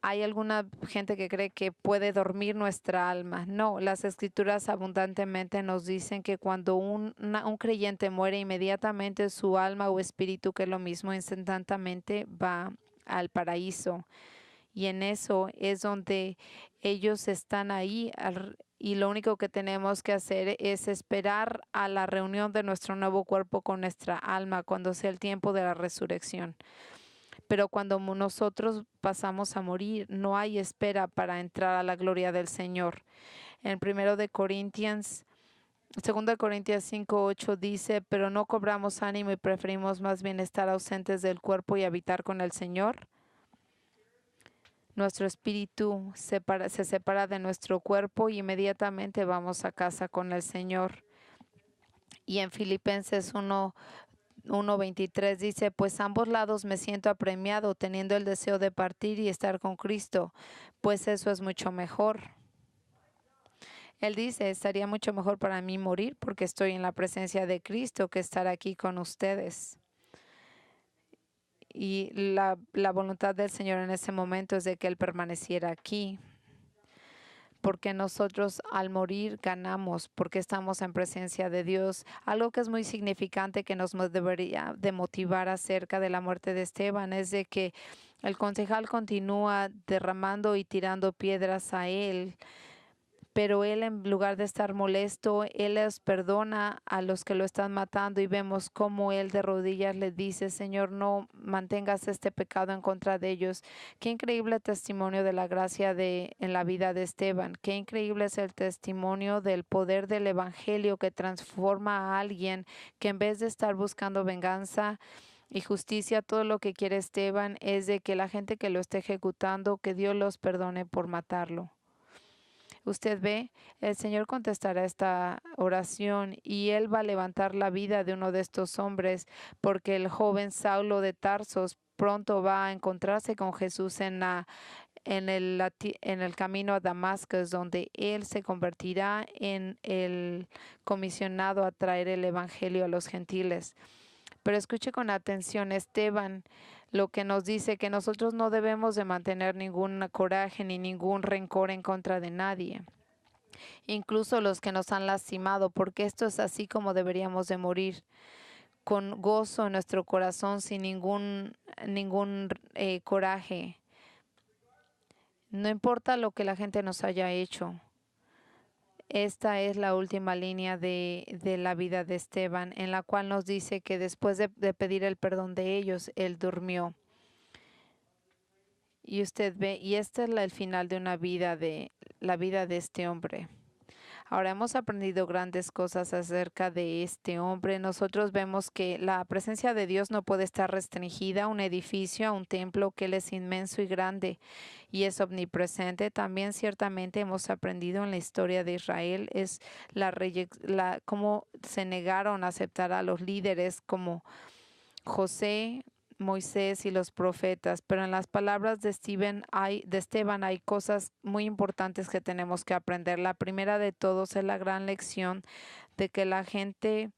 Hay alguna gente que cree que puede dormir nuestra alma. No, las escrituras abundantemente nos dicen que cuando un creyente muere, inmediatamente su alma o espíritu, que es lo mismo, instantáneamente va al paraíso. Y en eso es donde ellos están ahí, y lo único que tenemos que hacer es esperar a la reunión de nuestro nuevo cuerpo con nuestra alma cuando sea el tiempo de la resurrección. Pero cuando nosotros pasamos a morir, no hay espera para entrar a la gloria del Señor. En 2 Corintios 5:8 dice, pero no cobramos ánimo y preferimos más bien estar ausentes del cuerpo y habitar con el Señor. Nuestro espíritu se separa de nuestro cuerpo y inmediatamente vamos a casa con el Señor. Y en Filipenses 1:23 dice, pues ambos lados me siento apremiado, teniendo el deseo de partir y estar con Cristo, pues eso es mucho mejor. Él dice, estaría mucho mejor para mí morir porque estoy en la presencia de Cristo que estar aquí con ustedes. Y la voluntad del Señor en ese momento es de que Él permaneciera aquí. Porque nosotros al morir ganamos, porque estamos en presencia de Dios. Algo que es muy significante que nos debería de motivar acerca de la muerte de Esteban es de que el concejal continúa derramando y tirando piedras a él. Pero él, en lugar de estar molesto, él les perdona a los que lo están matando y vemos cómo él de rodillas le dice, Señor, no mantengas este pecado en contra de ellos. Qué increíble testimonio de la gracia en la vida de Esteban. Qué increíble es el testimonio del poder del evangelio que transforma a alguien que en vez de estar buscando venganza y justicia, todo lo que quiere Esteban es de que la gente que lo esté ejecutando, que Dios los perdone por matarlo. Usted ve, el Señor contestará esta oración y Él va a levantar la vida de uno de estos hombres, porque el joven Saulo de Tarsos pronto va a encontrarse con Jesús en el camino a Damasco, donde Él se convertirá en el comisionado a traer el Evangelio a los gentiles. Pero escuche con atención, Esteban lo que nos dice que nosotros no debemos de mantener ningún coraje ni ningún rencor en contra de nadie, incluso los que nos han lastimado, porque esto es así como deberíamos de morir, con gozo en nuestro corazón, sin ningún coraje. No importa lo que la gente nos haya hecho. Esta es la última línea de la vida de Esteban, en la cual nos dice que después de pedir el perdón de ellos, él durmió. Y usted ve, y este es el final de la vida de este hombre. Ahora hemos aprendido grandes cosas acerca de este hombre. Nosotros vemos que la presencia de Dios no puede estar restringida a un edificio, a un templo, que Él es inmenso y grande y es omnipresente. También ciertamente hemos aprendido en la historia de Israel es cómo se negaron a aceptar a los líderes como José, Moisés y los profetas, pero en las palabras de Esteban hay cosas muy importantes que tenemos que aprender. La primera de todos es la gran lección de que la gente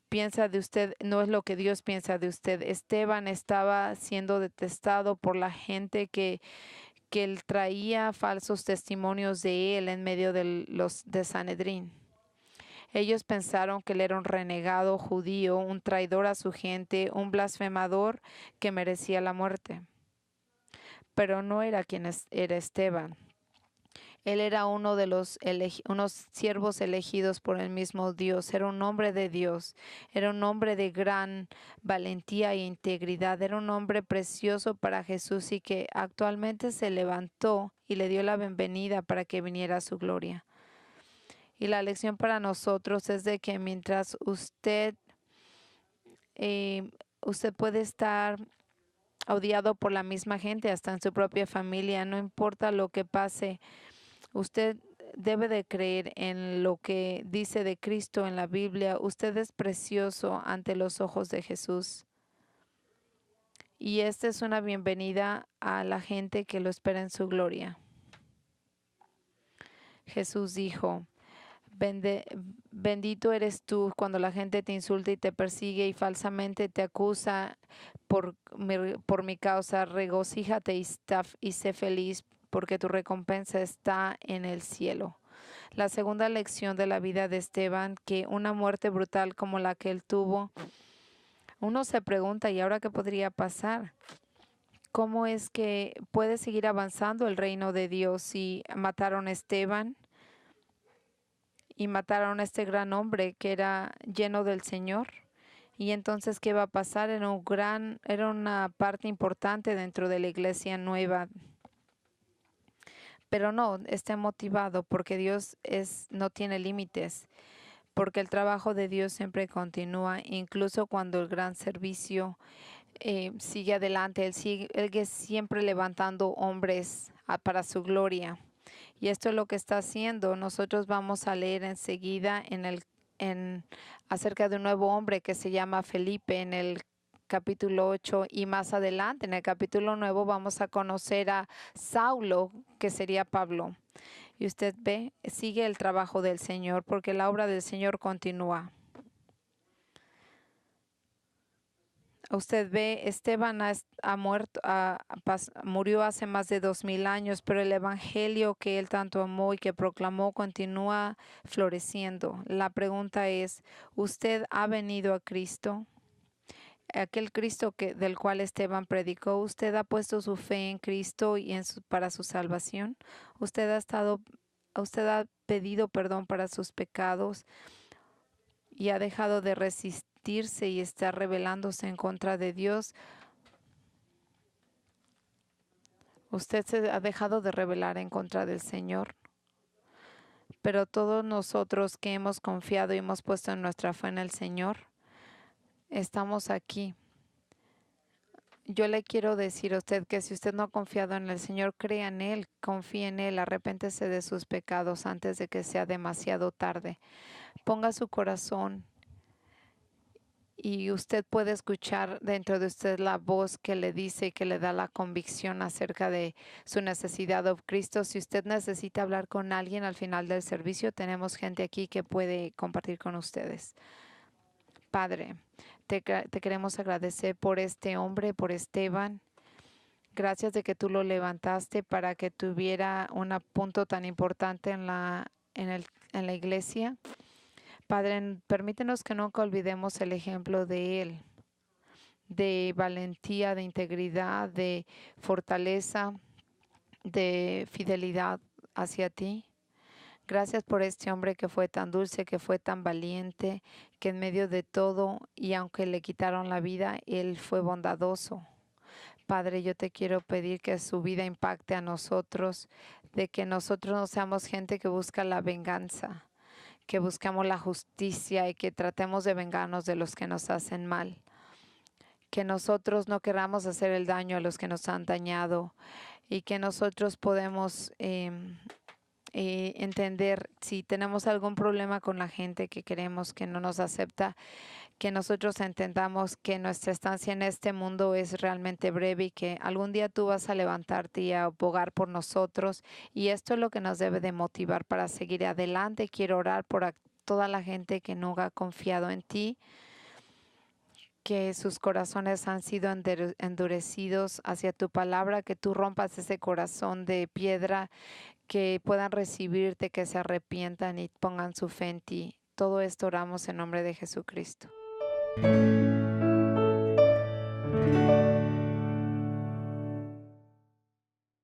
piensa de usted no es lo que Dios piensa de usted. Esteban estaba siendo detestado por la gente que él traía falsos testimonios de él en medio de Sanedrín. Ellos pensaron que él era un renegado judío, un traidor a su gente, un blasfemador que merecía la muerte. Pero no era quien era Esteban. Él era uno de unos siervos elegidos por el mismo Dios. Era un hombre de Dios. Era un hombre de gran valentía e integridad. Era un hombre precioso para Jesús y que actualmente se levantó y le dio la bienvenida para que viniera a su gloria. Y la lección para nosotros es de que mientras usted puede estar odiado por la misma gente, hasta en su propia familia, no importa lo que pase, usted debe de creer en lo que dice de Cristo en la Biblia. Usted es precioso ante los ojos de Jesús. Y esta es una bienvenida a la gente que lo espera en su gloria. Jesús dijo, bendito eres tú cuando la gente te insulta y te persigue y falsamente te acusa por mi causa. Regocíjate y sé feliz, porque tu recompensa está en el cielo. La segunda lección de la vida de Esteban, que una muerte brutal como la que él tuvo, uno se pregunta, ¿y ahora qué podría pasar? ¿Cómo es que puede seguir avanzando el reino de Dios si mataron a Esteban? Y mataron a este gran hombre que era lleno del Señor. Y entonces, ¿qué va a pasar? Era una parte importante dentro de la iglesia nueva. Pero no, esté motivado porque no tiene límites, porque el trabajo de Dios siempre continúa, incluso cuando el gran servicio sigue adelante. Él es siempre levantando hombres para su gloria. Y esto es lo que está haciendo. Nosotros vamos a leer enseguida acerca de un nuevo hombre que se llama Felipe en el capítulo 8, y más adelante en el capítulo 9 vamos a conocer a Saulo, que sería Pablo. Y usted ve, sigue el trabajo del Señor porque la obra del Señor continúa. Usted ve, Esteban murió hace más de 2000 años, pero el evangelio que él tanto amó y que proclamó continúa floreciendo. La pregunta es, ¿usted ha venido a Cristo? Aquel Cristo del cual Esteban predicó. ¿Usted ha puesto su fe en Cristo y para su salvación? ¿Usted ha pedido perdón para sus pecados y ha dejado de resistirse y está rebelándose en contra de Dios? Usted se ha dejado de rebelar en contra del Señor. Pero todos nosotros que hemos confiado y hemos puesto nuestra fe en el Señor, estamos aquí. Yo le quiero decir a usted que si usted no ha confiado en el Señor, crea en Él, confíe en Él, arrepéntese de sus pecados antes de que sea demasiado tarde. Ponga su corazón y usted puede escuchar dentro de usted la voz que le dice, que le da la convicción acerca de su necesidad de Cristo. Si usted necesita hablar con alguien al final del servicio, tenemos gente aquí que puede compartir con ustedes. Padre, te queremos agradecer por este hombre, por Esteban. Gracias de que tú lo levantaste para que tuviera un punto tan importante en la iglesia. Padre, permítenos que nunca olvidemos el ejemplo de él, de valentía, de integridad, de fortaleza, de fidelidad hacia ti. Gracias por este hombre que fue tan dulce, que fue tan valiente, que en medio de todo, y aunque le quitaron la vida, él fue bondadoso. Padre, yo te quiero pedir que su vida impacte a nosotros, de que nosotros no seamos gente que busca la venganza, que buscamos la justicia y que tratemos de vengarnos de los que nos hacen mal. Que nosotros no queramos hacer el daño a los que nos han dañado y que nosotros podemos entender si tenemos algún problema con la gente que queremos que no nos acepta, que nosotros entendamos que nuestra estancia en este mundo es realmente breve y que algún día tú vas a levantarte y a abogar por nosotros, y esto es lo que nos debe de motivar para seguir adelante. Quiero orar por toda la gente que nunca ha confiado en ti, que sus corazones han sido endurecidos hacia tu palabra, que tú rompas ese corazón de piedra, que puedan recibirte, que se arrepientan y pongan su fe en ti. Todo esto oramos en nombre de Jesucristo.